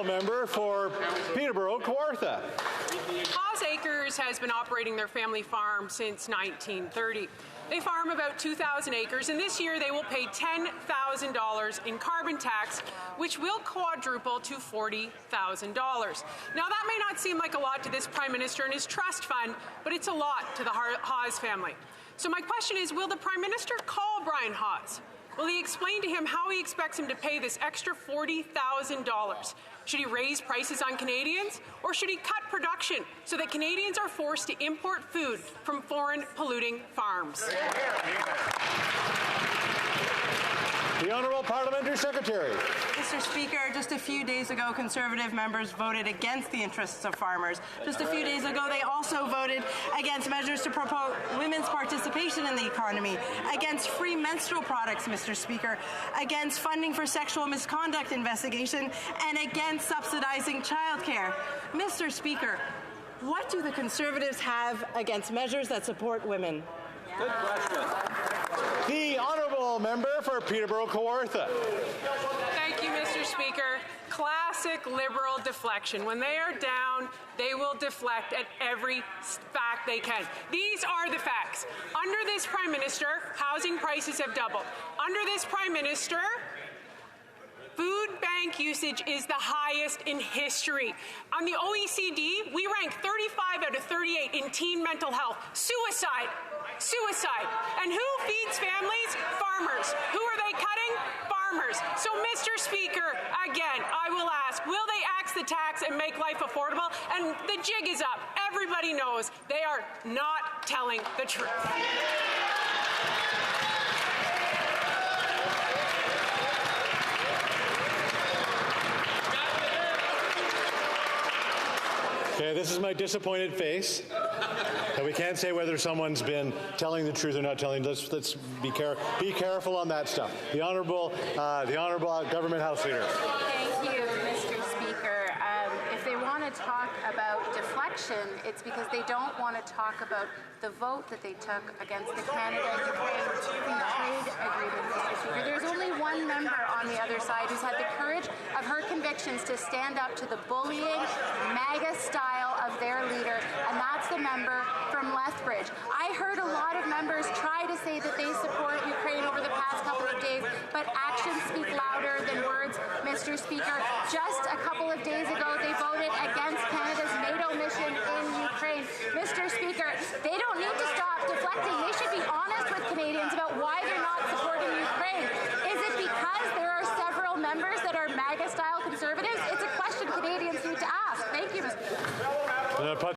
honourable member for Peterborough-Kawartha. Haas Acres has been operating their family farm since 1930. They farm about 2,000 acres, and this year they will pay $10,000 in carbon tax, which will quadruple to $40,000. Now, that may not seem like a lot to this Prime Minister and his trust fund, but it's a lot to the Haas family. So my question is, will the Prime Minister call Brian Haas? Will he explain to him how he expects him to pay this extra $40,000? Should he raise prices on Canadians, or should he cut production so that Canadians are forced to import food from foreign polluting farms? The Honourable Parliamentary Secretary. Mr. Speaker, just a few days ago, Conservative members voted against the interests of farmers. Just a few days ago, they also voted against measures to promote women's participation in the economy, against free menstrual products, Mr. Speaker, against funding for sexual misconduct investigation, and against subsidizing childcare. Mr. Speaker, what do the Conservatives have against measures that support women? Good question. The honourable member for Peterborough-Kawartha. Thank you, Mr. Speaker. Classic Liberal deflection. When they are down, they will deflect at every fact they can. These are the facts. Under this Prime Minister, housing prices have doubled. Under this Prime Minister, food bank usage is the highest in history. On the OECD, we rank 35 out of 38 in teen mental health. Suicide. And who feeds families? Farmers. Who are they cutting? Farmers. So, Mr. Speaker, again, I will ask, will they axe the tax and make life affordable? And the jig is up. Everybody knows they are not telling the truth. Okay, this is my disappointed face. And we can't say whether someone's been telling the truth or not telling. Let's be careful on that stuff. The honourable Government House Leader. Thank you, Mr. Speaker. If they want to talk about deflection, it's because they don't want to talk about the vote that they took against the Canada-Ukraine Free Trade Agreement, Mr. Speaker. There's only one member on the other side who's had the courage of her convictions to stand up to the bullying, MAGA style of their leader, and that's the member from Lethbridge. I heard a lot of members try to say that they support Ukraine over the past couple of days, but actions speak louder than words, Mr. Speaker. Just a couple of days ago, they voted against Canada's NATO mission in Ukraine. Mr. Speaker, they don't need to stop deflecting. They should be honest with Canadians about why they're not supporting Ukraine. Is it because there are several members that are MAGA-style conservatives? It's a question Canadians need to ask. Thank you, Mr. Speaker.